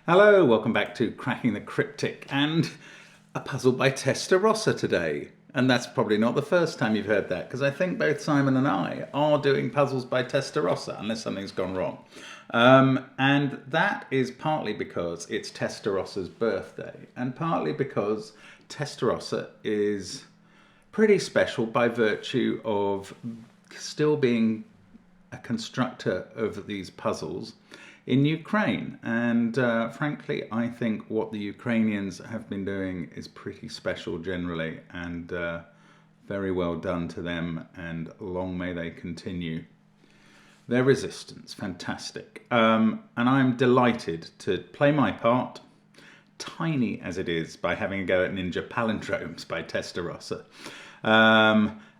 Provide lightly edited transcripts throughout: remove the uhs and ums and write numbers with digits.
Hello, welcome back to Cracking the Cryptic and a puzzle by Testarossa today. And that's probably not the first time you've heard that, because I think both Simon and I are doing puzzles by Testarossa, unless something's gone wrong. And that is partly because it's Testarossa's birthday, and partly because Testarossa is pretty special by virtue of still being a constructor of these puzzles in Ukraine. And frankly, I think what the Ukrainians have been doing is pretty special generally, and very well done to them, and long may they continue their resistance. Fantastic. And I'm delighted to play my part, tiny as it is, by having a go at Ninja Palindromes by Testarossa.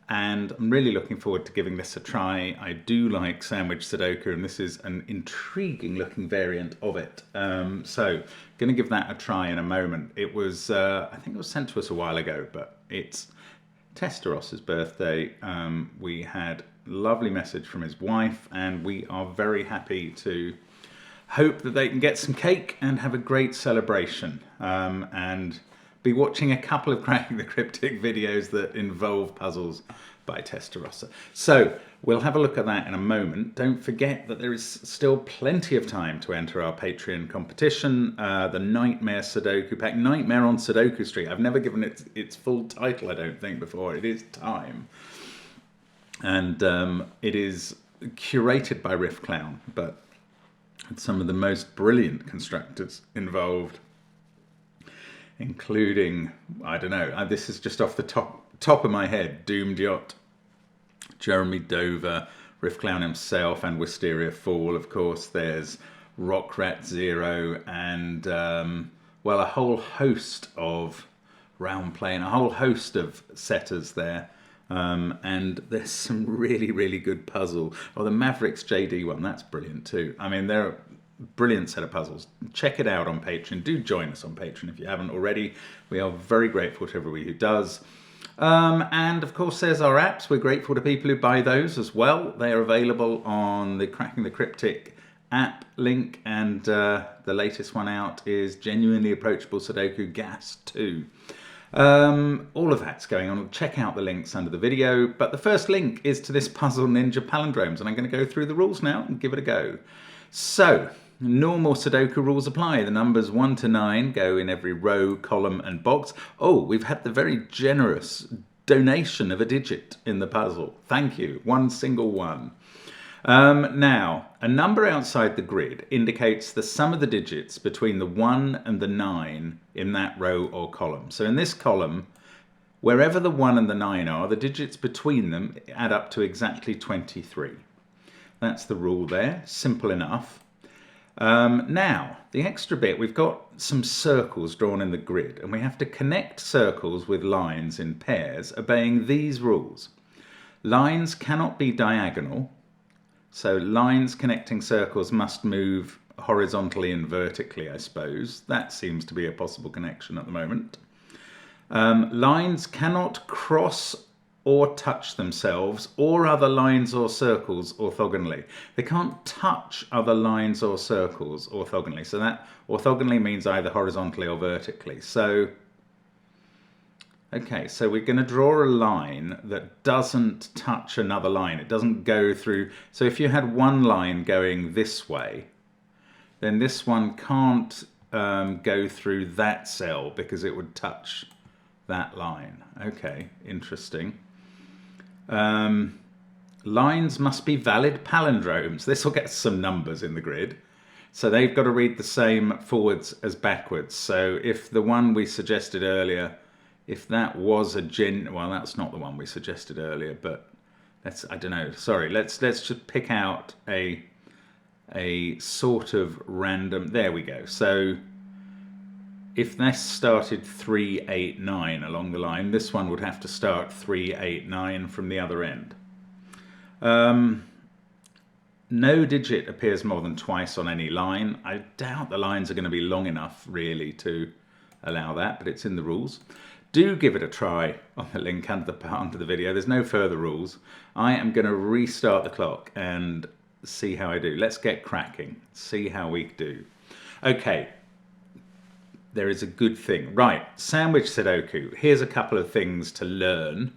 And I'm really looking forward to giving this a try. I do like sandwich sudoku, and this is an intriguing looking variant of it. So going to give that a try in a moment. It was, I think it was sent to us a while ago, but it's Testarossa's birthday. We had a lovely message from his wife, and we are very happy to hope that they can get some cake and have a great celebration. And be watching a couple of Cracking the Cryptic videos that involve puzzles by Testarossa. So we'll have a look at that in a moment. Don't forget that there is still plenty of time to enter our Patreon competition, the Nightmare Sudoku Pack. Nightmare on Sudoku Street. I've never given it its full title, I don't think, before. It is time. And it is curated by Riff Clown, but some of the most brilliant constructors involved, including, I don't know, this is just off the top of my head, Doomed Yacht, Jeremy Dover, Riff Clown himself, and Wisteria Fall, of course. There's Rock Rat Zero, and, well, a whole host of round play and a whole host of setters there. And there's some really, really good puzzle. Oh, the Mavericks JD one, that's brilliant too. I mean, they're brilliant set of puzzles. Check it out on Patreon. Do join us on Patreon if you haven't already. We are very grateful to everybody who does. And of course there's our apps. We're grateful to people who buy those as well. They are available on the Cracking the Cryptic app link, and the latest one out is Genuinely Approachable Sudoku Gas 2. All of that's going on. Check out the links under the video, but the first link is to this puzzle Ninja Palindromes, and I'm going to go through the rules now and give it a go. So, normal Sudoku rules apply. The numbers 1 to 9 go in every row, column and box. Oh, we've had the very generous donation of a digit in the puzzle. Thank you. One single one. Now, a number outside the grid indicates the sum of the digits between the 1 and the 9 in that row or column. So in this column, wherever the 1 and the 9 are, the digits between them add up to exactly 23. That's the rule there. Simple enough. Now, the extra bit, we've got some circles drawn in the grid, and we have to connect circles with lines in pairs, obeying these rules. Lines cannot be diagonal, so lines connecting circles must move horizontally and vertically, I suppose. That seems to be a possible connection at the moment. Lines cannot cross or touch themselves or other lines or circles orthogonally. They can't touch other lines or circles orthogonally. So that orthogonally means either horizontally or vertically. So, okay, so we're going to draw a line that doesn't touch another line. It doesn't go through. So if you had one line going this way, then this one can't go through that cell because it would touch that line. Okay, interesting. Lines must be valid palindromes. This will get some numbers in the grid. So they've got to read the same forwards as backwards. So if the one we suggested earlier, if that was a well, that's not the one we suggested earlier, but I don't know. Sorry, let's just pick out a sort of random, there we go. So if this started 3, 8, 9 along the line, this one would have to start 3, 8, 9 from the other end. No digit appears more than twice on any line. I doubt the lines are going to be long enough, really, to allow that, but it's in the rules. Do give it a try on the link under the video. There's no further rules. I am going to restart the clock and see how I do. Let's get cracking. See how we do. Okay. there is a good thing. Right, sandwich Sudoku. Here's a couple of things to learn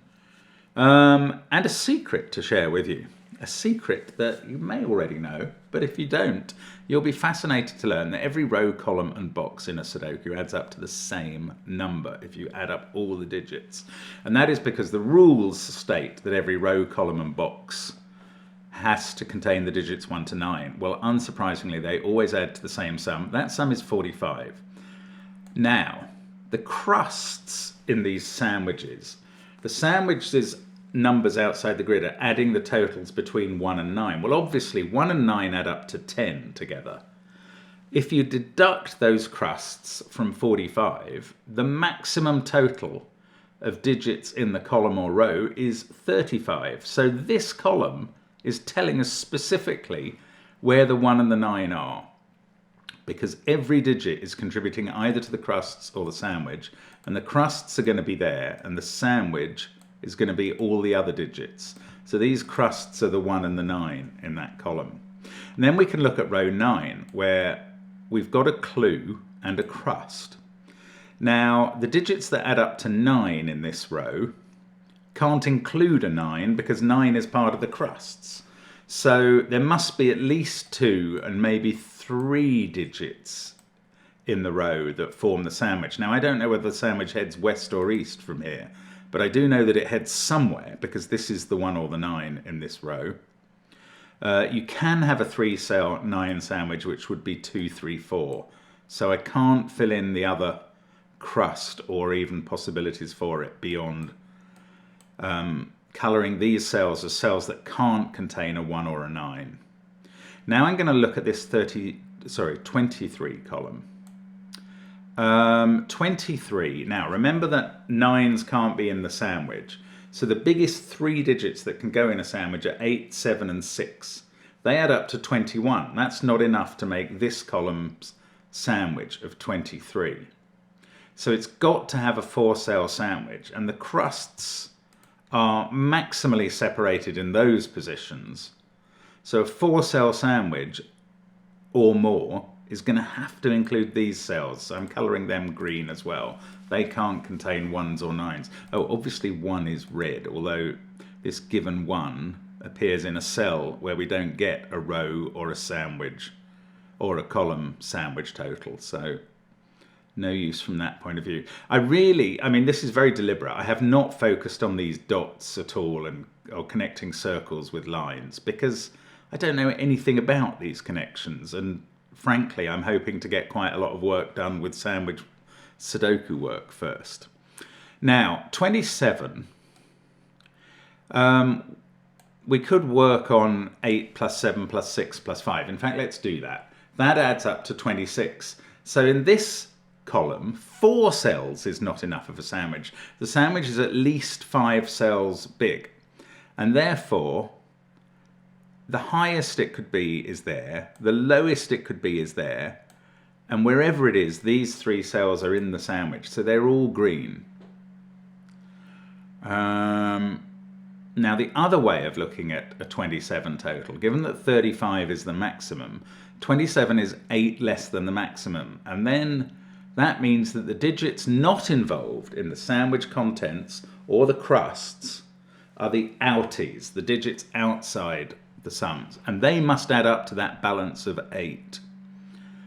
and a secret to share with you. A secret that you may already know, but if you don't, you'll be fascinated to learn that every row, column and box in a Sudoku adds up to the same number if you add up all the digits. And that is because the rules state that every row, column and box has to contain the digits 1 to 9. Well, unsurprisingly, they always add to the same sum. That sum is 45. Now, the crusts in these sandwiches, the sandwiches numbers outside the grid are adding the totals between 1 and 9. Well, obviously 1 and 9 add up to 10 together. If you deduct those crusts from 45, the maximum total of digits in the column or row is 35. So this column is telling us specifically where the 1 and the 9 are, because every digit is contributing either to the crusts or the sandwich, and the crusts are going to be there and the sandwich is going to be all the other digits. So these crusts are the 1 and the 9 in that column. And then we can look at row 9, where we've got a clue and a crust. Now, the digits that add up to 9 in this row can't include a 9 because 9 is part of the crusts. So there must be at least 2 and maybe 3 digits in the row that form the sandwich. Now, I don't know whether the sandwich heads west or east from here, but I do know that it heads somewhere because this is the 1 or the 9 in this row. You can have a 3-cell 9 sandwich, which would be 2, 3, 4. So I can't fill in the other crust or even possibilities for it beyond colouring these cells as cells that can't contain a 1 or a 9. Now I'm going to look at this 23 column. 23. Now remember that 9s can't be in the sandwich. So the biggest 3 digits that can go in a sandwich are 8, 7 and 6. They add up to 21. That's not enough to make this column's sandwich of 23. So it's got to have a 4-cell sandwich, and the crusts are maximally separated in those positions. So a 4-cell sandwich or more is going to have to include these cells. So I'm colouring them green as well. They can't contain 1s or 9s. Oh, obviously 1 is red, although this given 1 appears in a cell where we don't get a row or a sandwich or a column sandwich total. So no use from that point of view. I mean, this is very deliberate. I have not focused on these dots at all or connecting circles with lines because I don't know anything about these connections, and frankly, I'm hoping to get quite a lot of work done with sandwich Sudoku work first. Now, 27, we could work on 8 plus 7 plus 6 plus 5. In fact, let's do that. That adds up to 26. So in this column, 4 cells is not enough of a sandwich. The sandwich is at least 5 cells big, and therefore the highest it could be is there, the lowest it could be is there, and wherever it is, these 3 cells are in the sandwich, so they're all green. Now the other way of looking at a 27 total, given that 35 is the maximum, 27 is 8 less than the maximum, and then that means that the digits not involved in the sandwich contents or the crusts are the outies, the digits outside the sums, and they must add up to that balance of 8.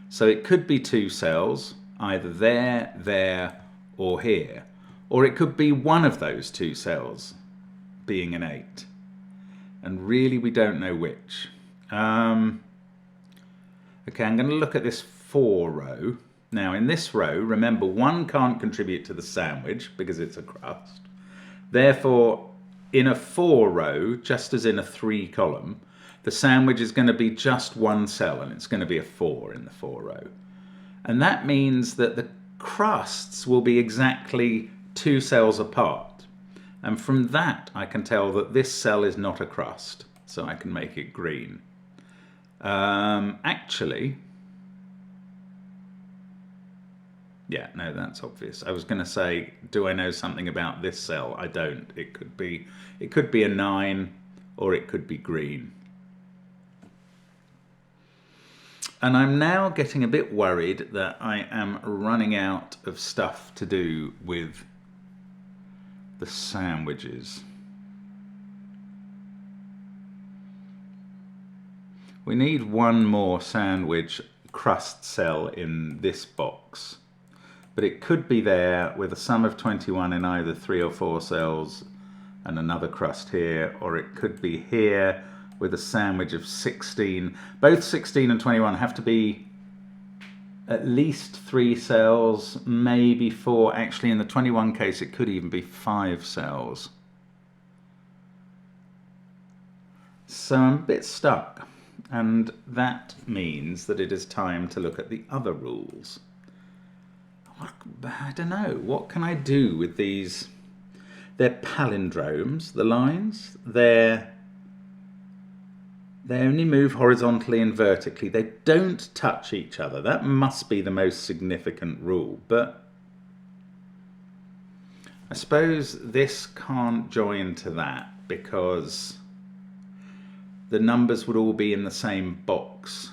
So it could be 2 cells, either there, or here, or it could be one of those 2 cells being an 8, and really we don't know which. Okay, I'm going to look at this 4 row. Now in this row, remember 1 can't contribute to the sandwich because it's a crust. Therefore, in a 4 row, just as in a 3 column, the sandwich is going to be just 1 cell, and it's going to be a 4 in the 4 row. And that means that the crusts will be exactly 2 cells apart. And from that, I can tell that this cell is not a crust, so I can make it green. Actually, yeah, no, that's obvious. I was going to say, do I know something about this cell? I don't. It could be a 9, or it could be green. And I'm now getting a bit worried that I am running out of stuff to do with the sandwiches. We need one more sandwich crust cell in this box, but it could be there with a sum of 21 in either 3 or 4 cells and another crust here, or it could be here with a sandwich of 16. Both 16 and 21 have to be at least 3 cells, maybe 4. Actually, in the 21 case, it could even be 5 cells. So I'm a bit stuck, and that means that it is time to look at the other rules. I don't know, what can I do with these? They're palindromes, the lines. They only move horizontally and vertically. They don't touch each other. That must be the most significant rule. But I suppose this can't join to that because the numbers would all be in the same box.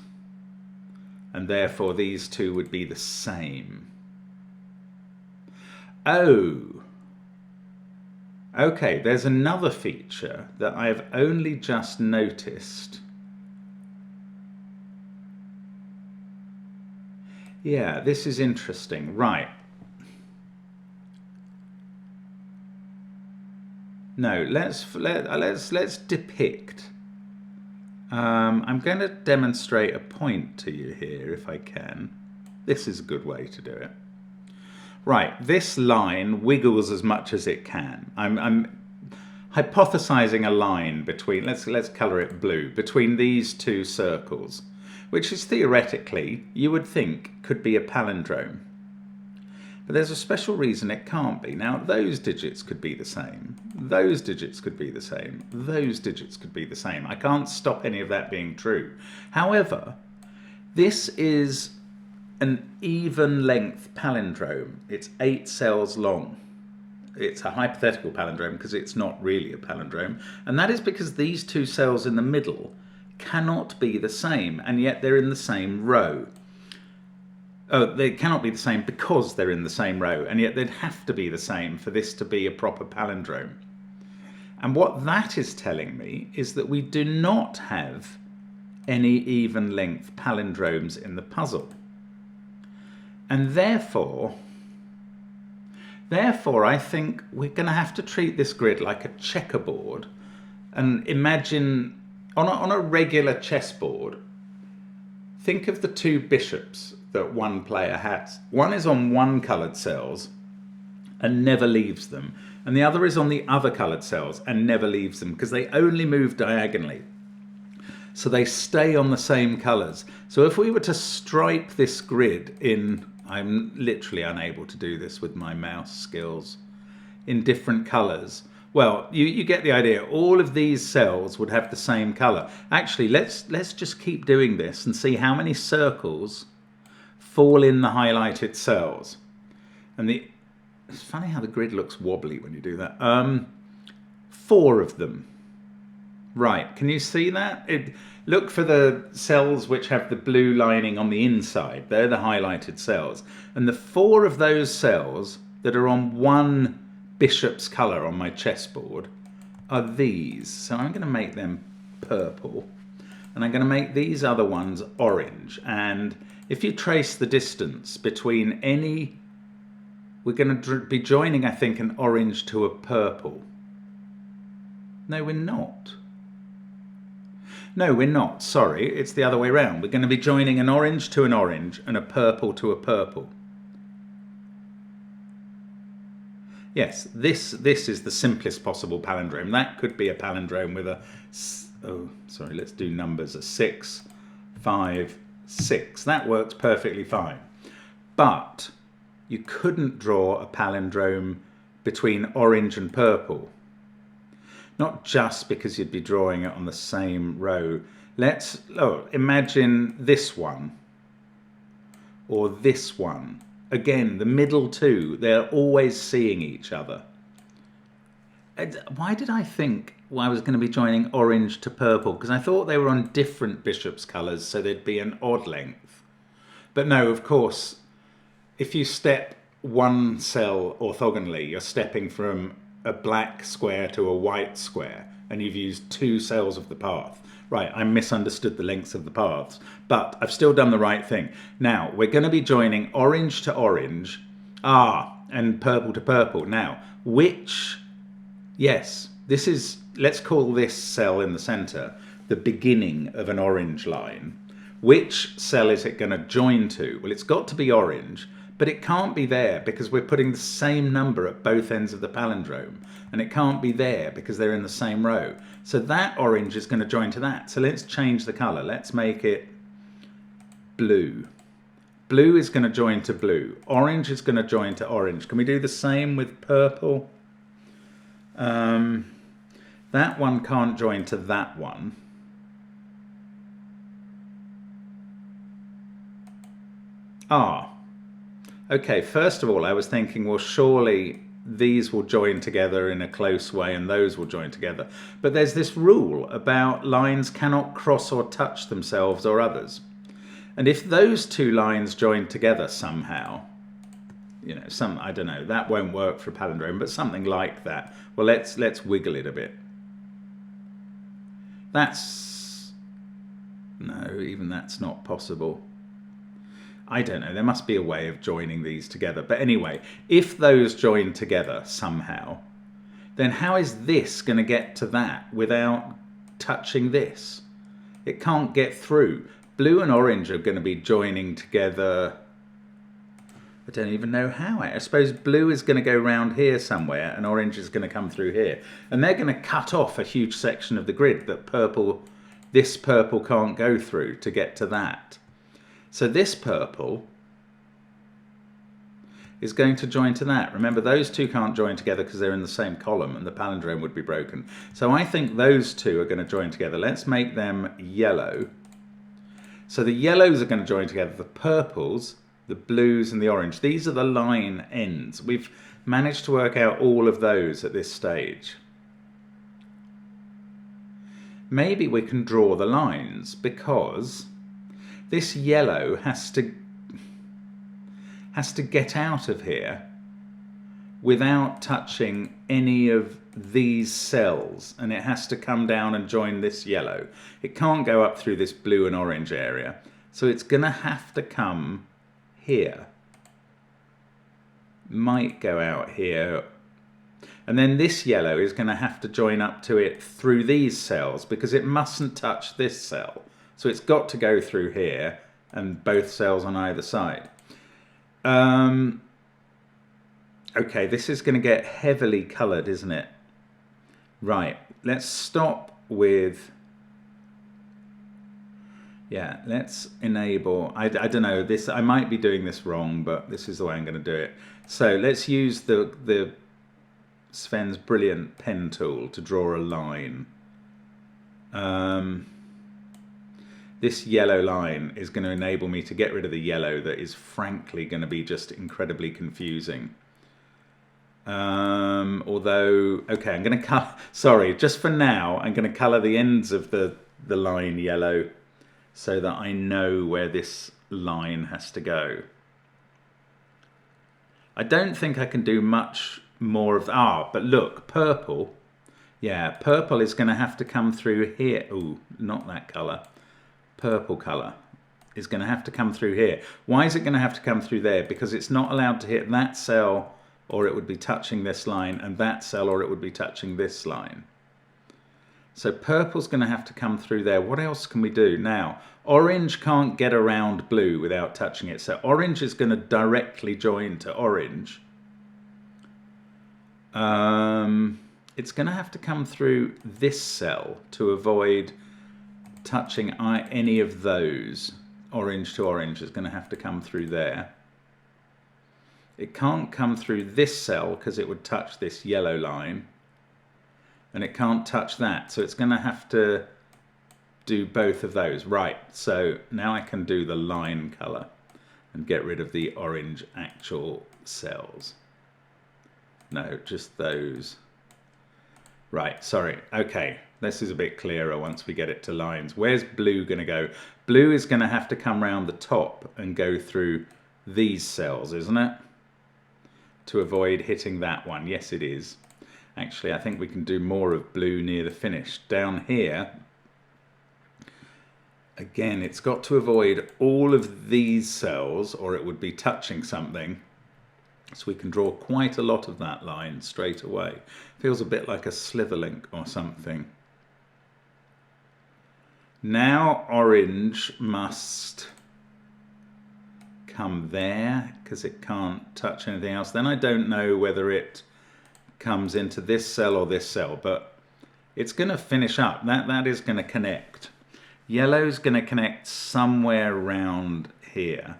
And therefore these two would be the same. Oh. Okay, there's another feature that I've only just noticed. Yeah, this is interesting. Right. No, let's depict. I'm going to demonstrate a point to you here if I can. This is a good way to do it. Right, this line wiggles as much as it can. I'm hypothesizing a line between, let's color it blue, between these two circles, which is theoretically, you would think, could be a palindrome. But there's a special reason it can't be. Now, those digits could be the same. Those digits could be the same. Those digits could be the same. I can't stop any of that being true. However, this is an even length palindrome. It's 8 cells long. It's a hypothetical palindrome because it's not really a palindrome. And that is because these two cells in the middle cannot be the same, and yet they're in the same row. Oh, they cannot be the same because they're in the same row, and yet they'd have to be the same for this to be a proper palindrome. And what that is telling me is that we do not have any even length palindromes in the puzzle. And therefore I think we're going to have to treat this grid like a checkerboard. And imagine, on a regular chessboard, think of the 2 bishops that one player has. One is on one coloured cells and never leaves them. And the other is on the other coloured cells and never leaves them because they only move diagonally. So they stay on the same colours. So if we were to stripe this grid in, I'm literally unable to do this with my mouse skills, in different colours, well, you get the idea. All of these cells would have the same colour. Actually, let's just keep doing this and see how many circles fall in the highlighted cells. And it's funny how the grid looks wobbly when you do that. 4 of them. Right, can you see that? Look for the cells which have the blue lining on the inside. They're the highlighted cells. And the 4 of those cells that are on one bishop's colour on my chessboard are these. So I'm going to make them purple. And I'm going to make these other ones orange. And if you trace the distance between any, we're going to be joining, I think, an orange to a purple. No, we're not. No, we're not. Sorry, it's the other way around. We're going to be joining an orange to an orange and a purple to a purple. Yes, this is the simplest possible palindrome. That could be a palindrome with a, oh, sorry, let's do numbers, a 6, 5, 6. That works perfectly fine. But you couldn't draw a palindrome between orange and purple. Not just because you'd be drawing it on the same row. Imagine this one or this one. Again, the middle two, they're always seeing each other. Why did I think I was going to be joining orange to purple because I thought they were on different bishop's colours, so there'd be an odd length. But no, of course, if you step one cell orthogonally, you're stepping from a black square to a white square, and you've used 2 cells of the path. Right, I misunderstood the lengths of the paths, but I've still done the right thing. Now, we're going to be joining orange to orange, and purple to purple. Now, yes, this is, let's call this cell in the center the beginning of an orange line. Which cell is it going to join to? Well, it's got to be orange, but it can't be there because we're putting the same number at both ends of the palindrome. And it can't be there because they're in the same row. So that orange is going to join to that. So let's change the color. Let's make it blue. Blue is going to join to blue. Orange is going to join to orange. Can we do the same with purple? That one can't join to that one. Okay, first of all, I was thinking, well, surely these will join together in a close way and those will join together. But there's this rule about lines cannot cross or touch themselves or others. And if those 2 lines join together somehow, you know, I don't know, that won't work for a palindrome, but something like that. Well, let's wiggle it a bit. No, even that's not possible. I don't know, there must be a way of joining these together. But anyway, if those join together somehow, then how is this going to get to that without touching this? It can't get through. Blue and orange are going to be joining together. I don't even know how. I suppose blue is going to go round here somewhere and orange is going to come through here. And they're going to cut off a huge section of the grid that this purple can't go through to get to that. So this purple is going to join to that. Remember, those 2 can't join together because they're in the same column and the palindrome would be broken. So I think those 2 are going to join together. Let's make them yellow. So the yellows are going to join together, the purples, the blues and the orange. These are the line ends. We've managed to work out all of those at this stage. Maybe we can draw the lines because this yellow has to get out of here without touching any of these cells, and it has to come down and join this yellow. It can't go up through this blue and orange area, so it's going to have to come here. Might go out here, and then this yellow is going to have to join up to it through these cells because it mustn't touch this cell. So it's got to go through here and both cells on either side. Okay, this is going to get heavily coloured, isn't it? Right, let's stop with... Yeah, let's enable... I don't know, this. I might be doing this wrong, but this is the way I'm going to do it. So let's use the Sven's brilliant pen tool to draw a line. This yellow line is going to enable me to get rid of the yellow that is frankly going to be just incredibly confusing. Although, okay, I'm going to cut, sorry, just for now, I'm going to colour the ends of the line yellow so that I know where this line has to go. I don't think I can do much more of, but look, purple, yeah, purple is going to have to come through here. Ooh, not that colour. Purple colour is going to have to come through here. Why is it going to have to come through there? Because it's not allowed to hit that cell or it would be touching this line, and that cell or it would be touching this line. So purple's going to have to come through there. What else can we do? Now, orange can't get around blue without touching it. So orange is going to directly join to orange. It's going to have to come through this cell to avoid touching any of those. Orange to orange is going to have to come through there. It can't come through this cell because it would touch this yellow line, and it can't touch that, so it's going to have to do both of those. Right, so now I can do the line color and get rid of the orange actual cells. No, just those. Right, sorry. Okay, this is a bit clearer once we get it to lines. Where's blue going to go? Blue is going to have to come round the top and go through these cells, isn't it? To avoid hitting that one. Yes, it is. Actually, I think we can do more of blue near the finish. Down here, again, it's got to avoid all of these cells or it would be touching something. So we can draw quite a lot of that line straight away. Feels a bit like a sliverlink or something. Now orange must come there because it can't touch anything else. Then I don't know whether it comes into this cell or this cell, but it's going to finish up. That is going to connect. Yellow's going to connect somewhere around here.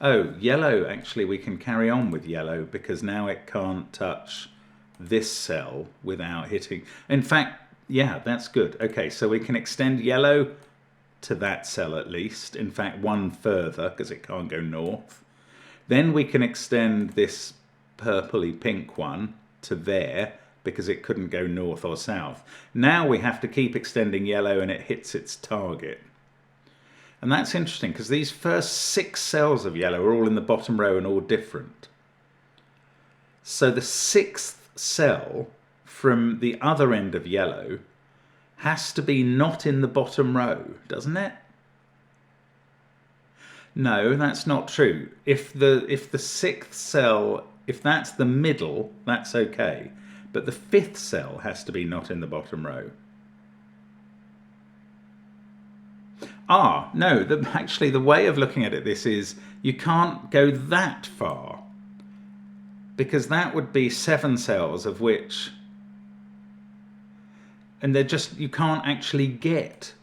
Oh, yellow, actually we can carry on with yellow because now it can't touch this cell without hitting. In fact, yeah, that's good. Okay, so we can extend yellow to that cell at least. In fact, one further because it can't go north. Then we can extend this purpley pink one to there because it couldn't go north or south. Now we have to keep extending yellow and it hits its target. And that's interesting because these first 6 cells of yellow are all in the bottom row and all different. So the 6th cell from the other end of yellow has to be not in the bottom row, doesn't it? No, that's not true. If the 6th cell, if that's the middle, that's okay. But the 5th cell has to be not in the bottom row. No, actually the way of looking at this is you can't go that far because that would be 7 cells of which, and they're just, you can't actually get.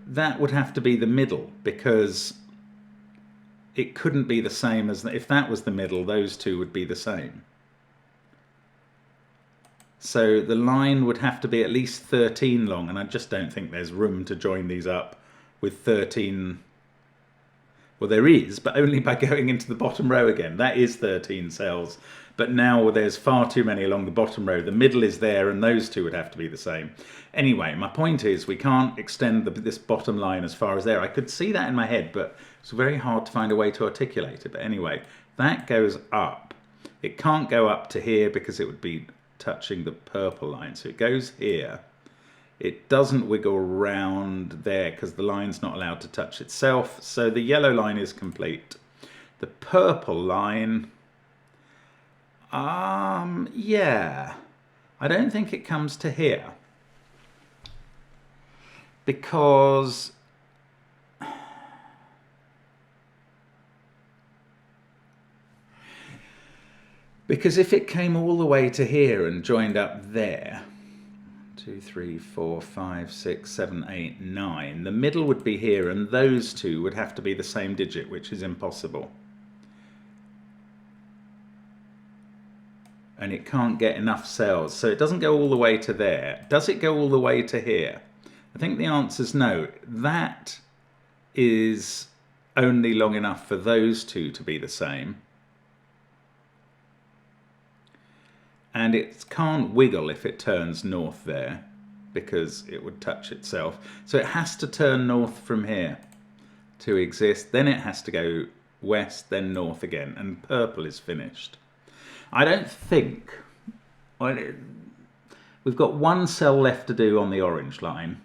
That would have to be the middle because it couldn't be the same as, if that was the middle, those two would be the same. So the line would have to be at least 13 long, and I just don't think there's room to join these up with 13. Well, there is, but only by going into the bottom row again. That is 13 cells, but now there's far too many along the bottom row. The middle is there, and those two would have to be the same. Anyway, my point is we can't extend this bottom line as far as there. I could see that in my head, but it's very hard to find a way to articulate it. But anyway, that goes up. It can't go up to here because it would be touching the purple line. So it goes here. It doesn't wiggle around there because the line's not allowed to touch itself. So the yellow line is complete. The purple line, yeah. I don't think it comes to here. Because if it came all the way to here and joined up there, 2, 3, 4, 5, 6, 7, 8, 9, the middle would be here and those two would have to be the same digit, which is impossible. And it can't get enough cells, so it doesn't go all the way to there. Does it go all the way to here? I think the answer is no. That is only long enough for those two to be the same. And it can't wiggle if it turns north there because it would touch itself. So it has to turn north from here to exist. Then it has to go west, then north again, and purple is finished. I don't think, we've got 1 cell left to do on the orange line.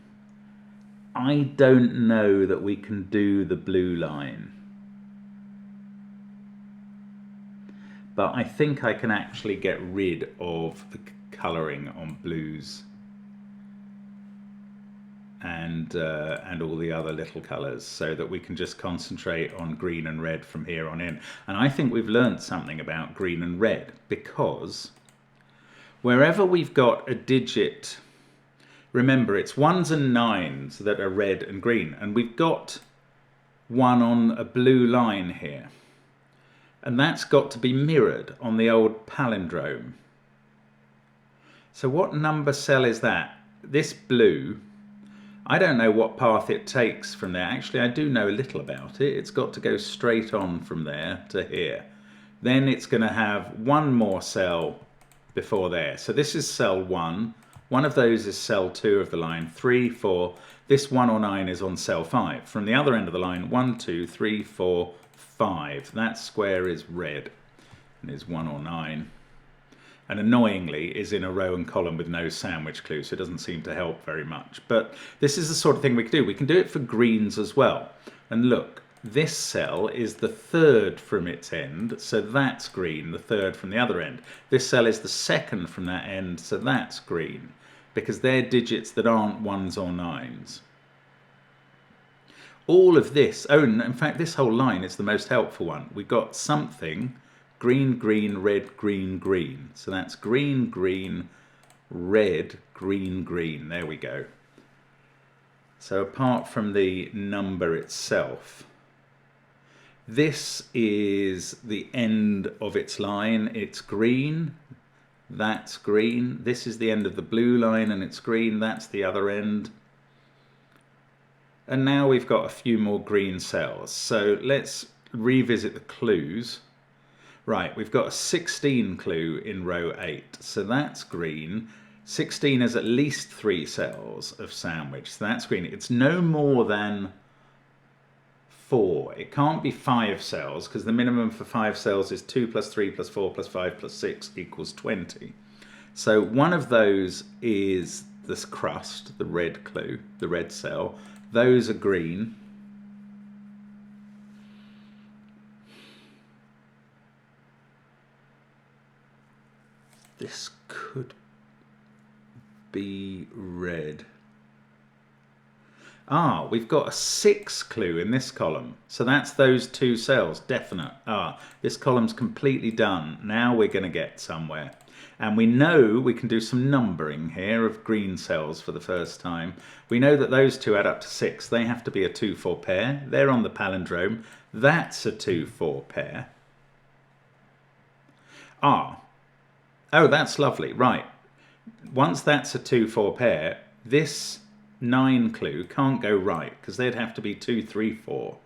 I don't know that we can do the blue line. But I think I can actually get rid of the colouring on blues and all the other little colours so that we can just concentrate on green and red from here on in. And I think we've learnt something about green and red because wherever we've got a digit, remember it's 1s and 9s that are red and green, and we've got one on a blue line here. And that's got to be mirrored on the old palindrome. So what number cell is that? This blue, I don't know what path it takes from there. Actually, I do know a little about it. It's got to go straight on from there to here. then it's going to have one more cell before there. So this is cell 1. One of those is cell 2 of the line, 3, 4. This 1 or 9 is on cell 5. From the other end of the line, 1, 2, 3, 4, 5. That square is red and is 1 or 9. And annoyingly is in a row and column with no sandwich clue, so it doesn't seem to help very much. But this is the sort of thing we can do. We can do it for greens as well. And look, this cell is the third from its end, so that's green, the third from the other end. This cell is the second from that end, so that's green, because they're digits that aren't 1s or 9s. All of this, oh, and in fact, this whole line is the most helpful one. We've got something, green, green, red, green, green. So that's green, green, red, green, green. There we go. So apart from the number itself, this is the end of its line. It's green. That's green. This is the end of the blue line and it's green. That's the other end. And now we've got a few more green cells. So let's revisit the clues. Right, we've got a 16 clue in row 8, so that's green. 16 is at least 3 cells of sandwich, so that's green. It's no more than 4. It can't be 5 cells, because the minimum for 5 cells is 2 plus 3 plus 4 plus 5 plus 6 equals 20. So one of those is this crust, the red clue, the red cell. Those are green. This could be red. Ah, we've got a 6 clue in this column. So that's those 2 cells, definite. Ah, this column's completely done. Now we're going to get somewhere. And we know we can do some numbering here of green cells for the first time. We know that those 2 add up to 6. They have to be a 2-4 pair. They're on the palindrome. That's a 2-4 pair. Ah. Oh, that's lovely. Right. Once that's a 2-4 pair, this 9 clue can't go right because they'd have to be 2, 3, 4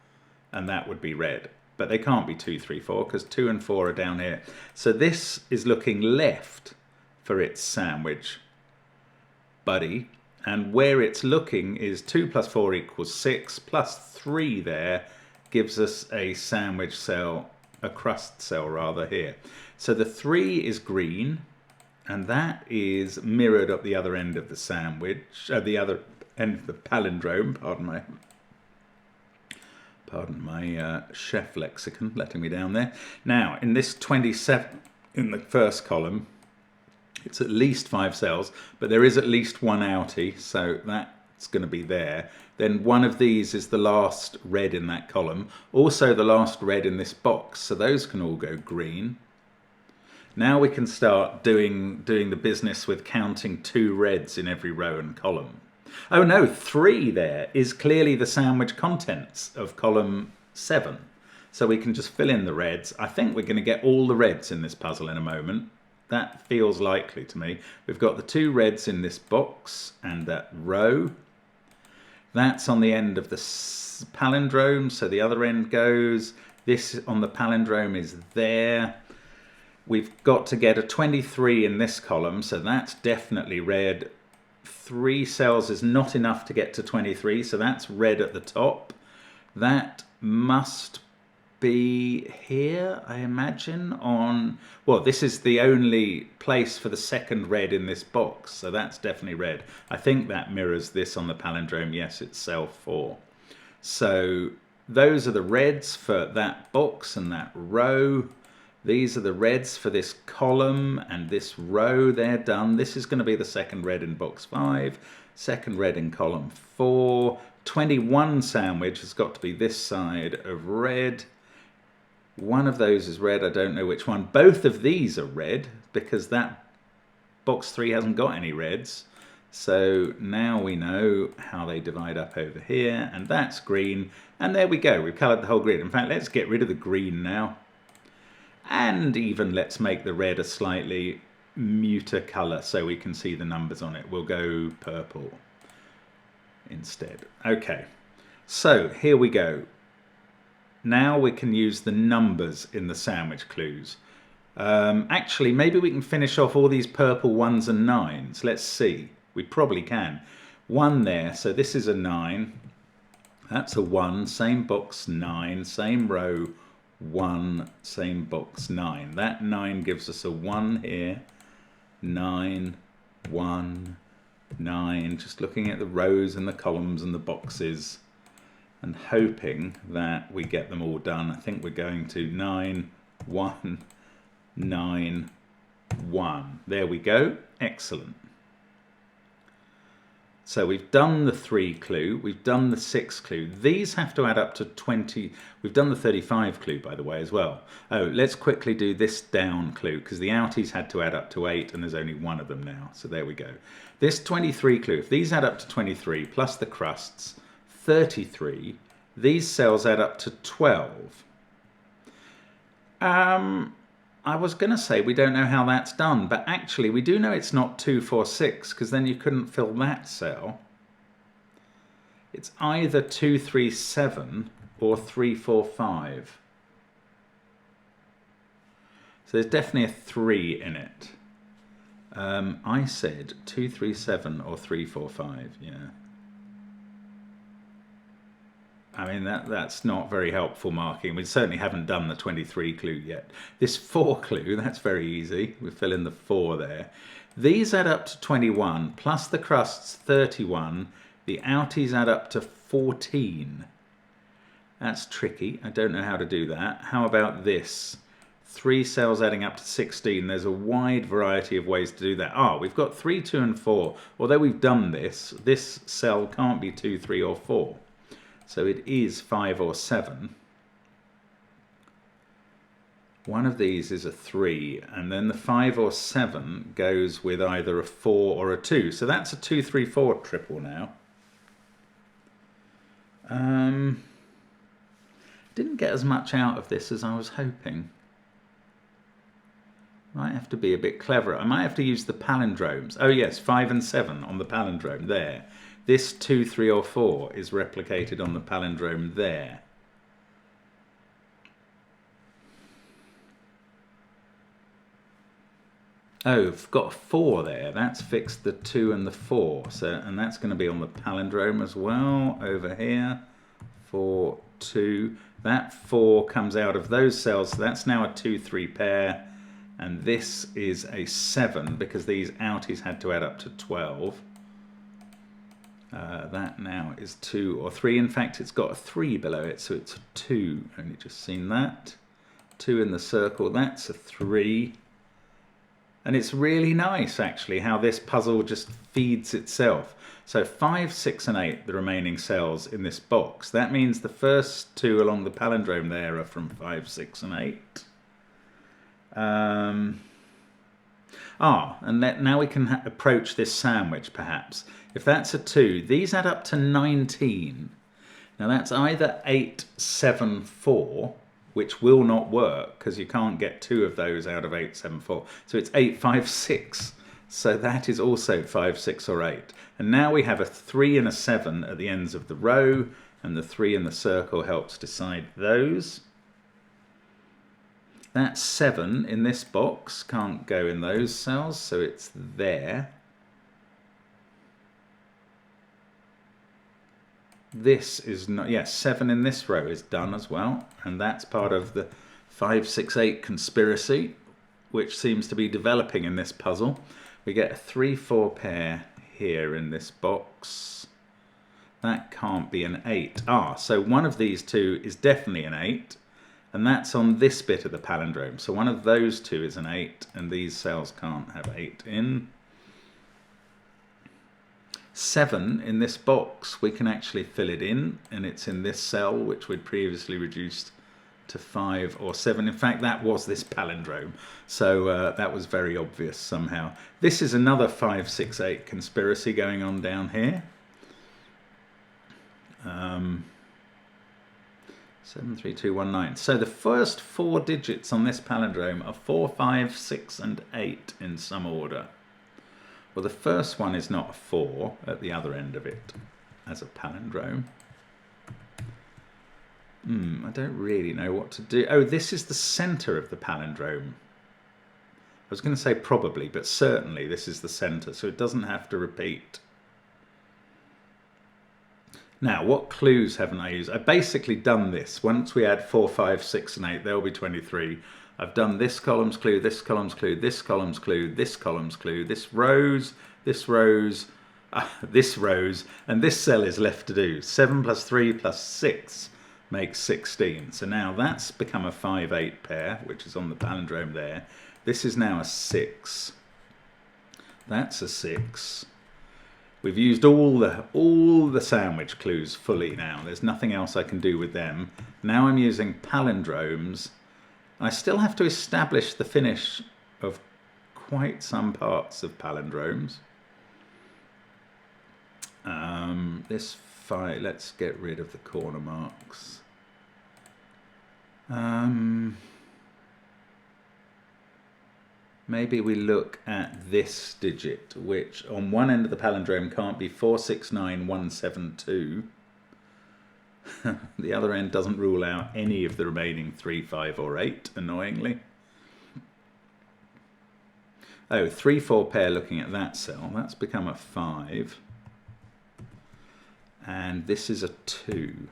and that would be red. But they can't be 2, 3, 4 because 2 and 4 are down here. So this is looking left for its sandwich buddy. And where it's looking is 2 plus 4 equals 6 plus 3 there gives us a sandwich cell, a crust cell rather here. So the 3 is green, and that is mirrored up the other end of the sandwich, the other end of the palindrome, pardon my chef lexicon letting me down there. Now, in this 27, in the first column, it's at least 5 cells, but there is at least 1 outie, so that's going to be there. Then one of these is the last red in that column, also the last red in this box, so those can all go green. Now we can start doing the business with counting 2 reds in every row and column. Oh no, 3 there is clearly the sandwich contents of column 7. So we can just fill in the reds. I think we're going to get all the reds in this puzzle in a moment. That feels likely to me. We've got the 2 reds in this box and that row. That's on the end of the palindrome, so the other end goes. This on the palindrome is there. We've got to get a 23 in this column, so that's definitely red. 3 cells is not enough to get to 23, so that's red at the top. That must be here, I imagine, on... Well, this is the only place for the second red in this box, so that's definitely red. I think that mirrors this on the palindrome. Yes, it's cell 4. So those are the reds for that box and that row. These are the reds for this column and this row. They're done. This is going to be the second red in box 5, second red in column 4. 21 sandwich has got to be this side of red. One of those is red. I don't know which one. Both of these are red because that box 3 hasn't got any reds. So now we know how they divide up over here, and that's green. And there we go. We've coloured the whole grid. In fact, let's get rid of the green now. And even let's make the red a slightly muter colour so we can see the numbers on it. We'll go purple instead. Okay, so here we go. Now we can use the numbers in the sandwich clues. Actually, maybe we can finish off all these purple 1s and 9s. Let's see. We probably can. 1 there, so this is a 9. That's a 1, same box 9, same row 1, same box 9. That 9 gives us a 1 here. 9, 1, 9. Just looking at the rows and the columns and the boxes and hoping that we get them all done. I think we're going to 9, 1, 9, 1. There we go. Excellent. So we've done the 3 clue, we've done the 6 clue. These have to add up to 20. We've done the 35 clue, by the way, as well. Oh, let's quickly do this down clue, because the outies had to add up to 8, and there's only one of them now. So there we go. This 23 clue, if these add up to 23, plus the crusts, 33, these cells add up to 12. I was going to say we don't know how that's done, but actually we do know it's not 2, 4, 6, because then you couldn't fill that cell. It's either 2, 3, 7 or 3, 4, 5. So there's definitely a 3 in it. I said 2, 3, 7 or 3, 4, 5, yeah. I mean, that's not very helpful marking. We certainly haven't done the 23 clue yet. This 4 clue, that's very easy. We fill in the 4 there. These add up to 21, plus the crusts 31. The outies add up to 14. That's tricky. I don't know how to do that. How about this? 3 cells adding up to 16. There's a wide variety of ways to do that. We've got 3, 2, and 4. Although we've done this cell can't be 2, 3, or 4. So it is 5 or 7. One of these is a 3, and then the 5 or 7 goes with either a 4 or a 2. So that's a 2, 3, 4 triple now. Didn't get as much out of this as I was hoping. Might have to be a bit cleverer. I might have to use the palindromes. Oh yes, 5 and 7 on the palindrome there. This 2, 3, or 4 is replicated on the palindrome there. Oh, I've got a 4 there. That's fixed the 2 and the 4. So, and that's going to be on the palindrome as well, over here. 4, 2. That 4 comes out of those cells, so that's now a 2, 3 pair. And this is a 7, because these outies had to add up to 12. That now is 2 or 3. In fact, it's got a 3 below it, so it's a 2. Only just seen that. 2 in the circle, that's a 3. And it's really nice, actually, how this puzzle just feeds itself. So 5, 6, and 8, the remaining cells in this box. That means the first 2 along the palindrome there are from 5, 6, and 8. And now we can approach this sandwich, perhaps. If that's a 2, these add up to 19. Now that's either 8, 7, 4, which will not work because you can't get 2 of those out of 8, 7, 4. So it's 8, 5, 6. So that is also 5, 6, or 8. And now we have a 3 and a 7 at the ends of the row, and the 3 in the circle helps decide those. That 7 in this box can't go in those cells, so it's there. This is not, yes, 7 in this row is done as well, and that's part of the 5, 6, 8 conspiracy, which seems to be developing in this puzzle. We get a 3, 4 pair here in this box. That can't be an 8. So one of these 2 is definitely an 8. And that's on this bit of the palindrome. So one of those 2 is an 8, and these cells can't have 8 in. 7 in this box, we can actually fill it in, and it's in this cell, which we'd previously reduced to 5 or 7. In fact, that was this palindrome. So that was very obvious somehow. This is another 5, 6, 8 conspiracy going on down here. 7, 3, 2, 1, 9. So the first 4 digits on this palindrome are 4, 5, 6, and 8 in some order. Well, the first one is not a 4 at the other end of it as a palindrome. I don't really know what to do. Oh, this is the center of the palindrome. I was going to say probably, but certainly this is the center, so it doesn't have to repeat. Now, what clues haven't I used? I've basically done this. Once we add 4, 5, 6, and 8, there'll be 23. I've done this column's clue, this column's clue, this column's clue, this column's clue, this rows, this rows, this rows, and this cell is left to do. 7 plus 3 plus 6 makes 16. So now that's become a 5, 8 pair, which is on the palindrome there. This is now a 6. That's a 6. We've used all the sandwich clues fully now. There's nothing else I can do with them. Now I'm using palindromes. I still have to establish the finish of quite some parts of palindromes. Let's get rid of the corner marks. Maybe we look at this digit, which on one end of the palindrome can't be 469172. The other end doesn't rule out any of the remaining 3, 5, or 8, annoyingly. Oh, 3, 4 pair looking at that cell. That's become a 5. And this is a 2.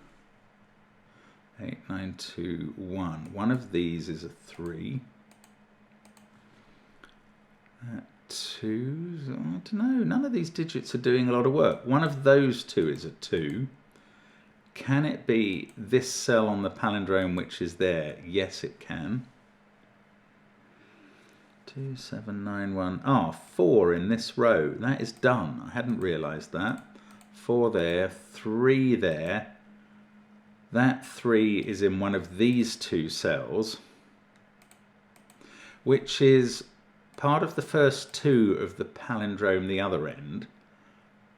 8, 9, 2, 1. One of these is a 3. 2, I don't know, none of these digits are doing a lot of work. One of those 2 is a 2. Can it be this cell on the palindrome which is there? Yes, it can. 2, 7, 9, 1. Ah, 4 in this row. That is done. I hadn't realised that. 4 there, 3 there. That 3 is in one of these 2 cells, which is part of the first 2 of the palindrome the other end,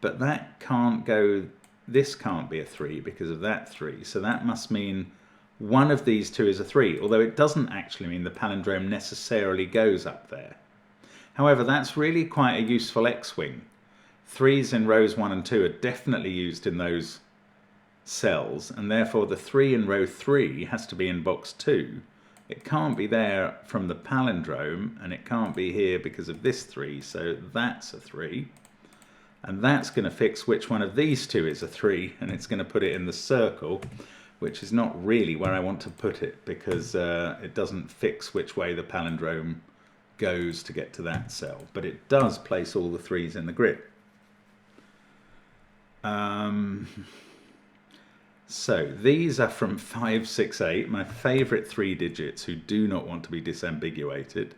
but that can't go, this can't be a 3 because of that 3, so that must mean one of these 2 is a 3, although it doesn't actually mean the palindrome necessarily goes up there. However, that's really quite a useful X-wing. 3s in rows 1 and 2 are definitely used in those cells, and therefore the 3 in row 3 has to be in box 2. It can't be there from the palindrome, and it can't be here because of this 3, so that's a 3. And that's going to fix which one of these 2 is a 3, and it's going to put it in the circle, which is not really where I want to put it, because it doesn't fix which way the palindrome goes to get to that cell. But it does place all the 3s in the grid. So these are from 5, 6, 8, my favourite 3 digits who do not want to be disambiguated.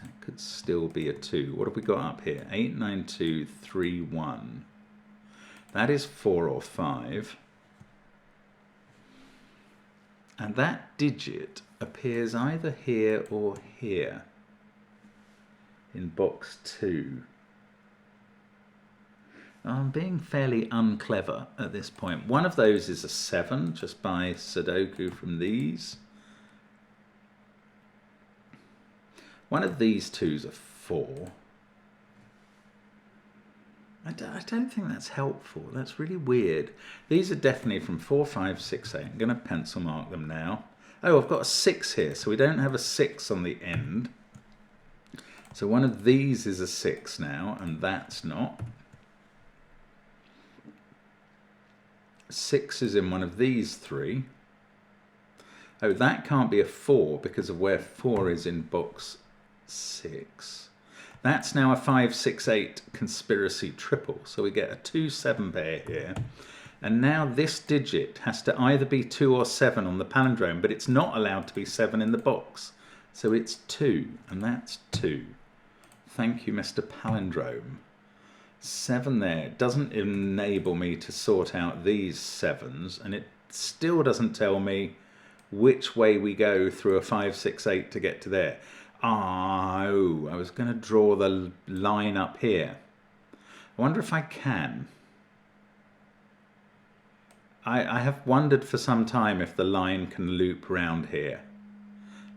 That could still be a 2. What have we got up here? 8, 9, 2, 3, 1. That is 4 or 5. And that digit appears either here or here in box 2. I'm being fairly unclever at this point. One of those is a 7, just by sudoku from these. One of these 2's a 4. I don't think that's helpful. That's really weird. These are definitely from 4, 5, 6, 8. I'm going to pencil mark them now. Oh, I've got a 6 here, so we don't have a 6 on the end. So one of these is a 6 now, and that's not. 6 is in one of these 3. Oh, that can't be a 4 because of where 4 is in box 6. That's now a 5, 6, 8 conspiracy triple. So we get a 2, 7 pair here. And now this digit has to either be 2 or 7 on the palindrome, but it's not allowed to be 7 in the box. So it's 2, and that's 2. Thank you, Mr. Palindrome. 7 there doesn't enable me to sort out these 7s, and it still doesn't tell me which way we go through a 5, 6, 8 to get to there. Oh, I was going to draw the line up here. I wonder if I can. I have wondered for some time if the line can loop round here.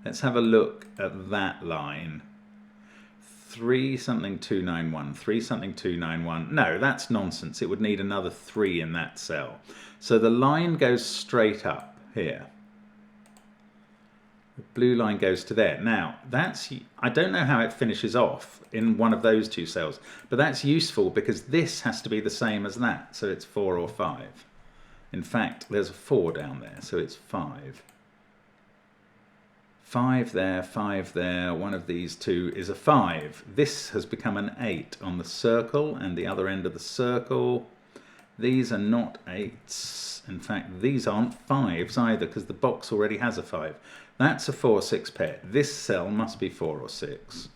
Let's have a look at that line. 3 something 291, 3 something 291. No, that's nonsense. It would need another 3 in that cell. So the line goes straight up here. The blue line goes to there. Now, I don't know how it finishes off in one of those two cells, but that's useful because this has to be the same as that. So it's 4 or 5. In fact, there's a 4 down there, so it's 5. 5 there, 5 there, one of these two is a 5. This has become an 8 on the circle and the other end of the circle. These are not 8s. In fact, these aren't 5s either because the box already has a 5. That's a 4-6 pair. This cell must be 4 or 6.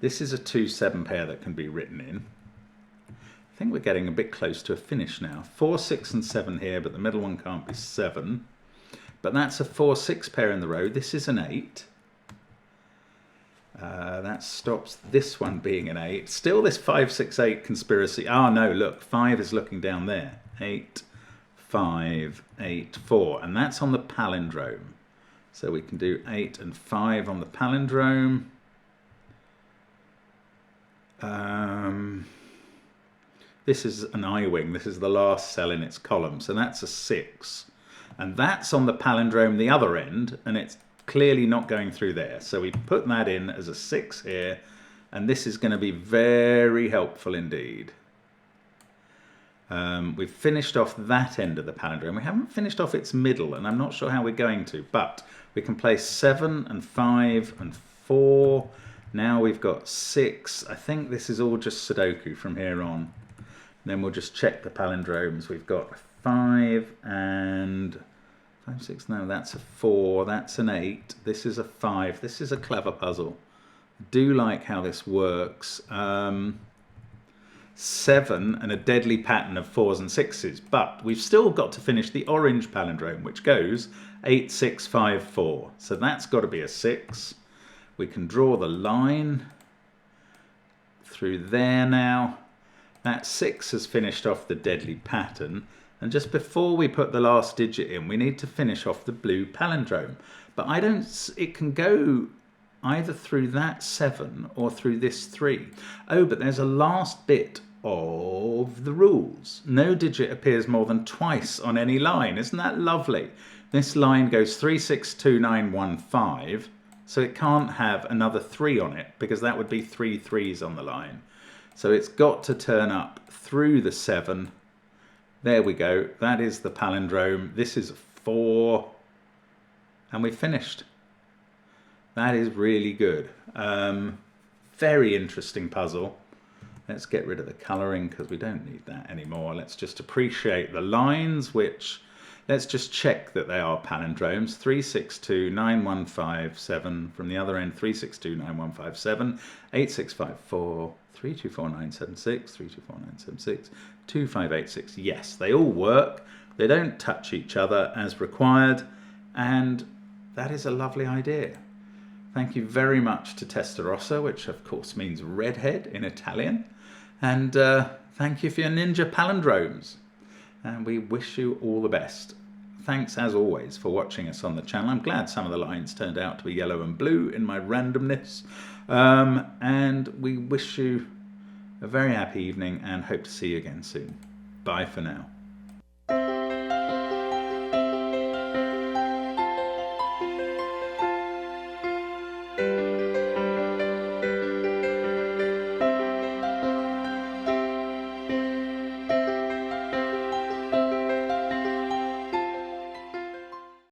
This is a 2-7 pair that can be written in. I think we're getting a bit close to a finish now. 4, 6 and 7 here, but the middle one can't be 7. But that's a 4-6 pair in the row. This is an 8. That stops this one being an 8. Still this 5-6-8 conspiracy. Ah, no, look, 5 is looking down there. 8, 5, 8, 4. And that's on the palindrome. So we can do 8 and 5 on the palindrome. This is an I-wing. This is the last cell in its column. So that's a 6. And that's on the palindrome the other end, and it's clearly not going through there. So we put that in as a 6 here, and this is going to be very helpful indeed. We've finished off that end of the palindrome. We haven't finished off its middle, and I'm not sure how we're going to, but we can place 7 and 5 and 4. Now we've got 6. I think this is all just sudoku from here on. Then we'll just check the palindromes. We've got 5 and 5, 6, no, that's a 4, that's an 8, this is a 5, this is a clever puzzle. I do like how this works. 7 and a deadly pattern of 4s and 6s, but we've still got to finish the orange palindrome, which goes 8, 6, 5, 4. So that's got to be a 6. We can draw the line through there now. That 6 has finished off the deadly pattern. And just before we put the last digit in, we need to finish off the blue palindrome. But it can go either through that 7 or through this 3. Oh, but there's a last bit of the rules. No digit appears more than twice on any line. Isn't that lovely? This line goes 3, 6, 2, 9, 1, 5. So it can't have another 3 on it because that would be 3 3s on the line. So it's got to turn up through the 7. There we go. That is the palindrome. This is a 4. And we've finished. That is really good. Very interesting puzzle. Let's get rid of the colouring because we don't need that anymore. Let's just appreciate the lines, which let's just check that they are palindromes. 3, 6, 2, 9, 1, 5, 7. From the other end, 3, 6, 2, 9, 1, 5, 7. 8, 6, 5, 4. 3, 2, 4, 9, 7, 6. 3, 2, 4, 9, 7, 6. 2, 5, 8, 6. Yes, they all work. They don't touch each other as required. And that is a lovely idea. Thank you very much to Testarossa, which of course means redhead in Italian. And thank you for your ninja palindromes. And we wish you all the best. Thanks as always for watching us on the channel. I'm glad some of the lines turned out to be yellow and blue in my randomness. And we wish you a very happy evening and hope to see you again soon. Bye for now.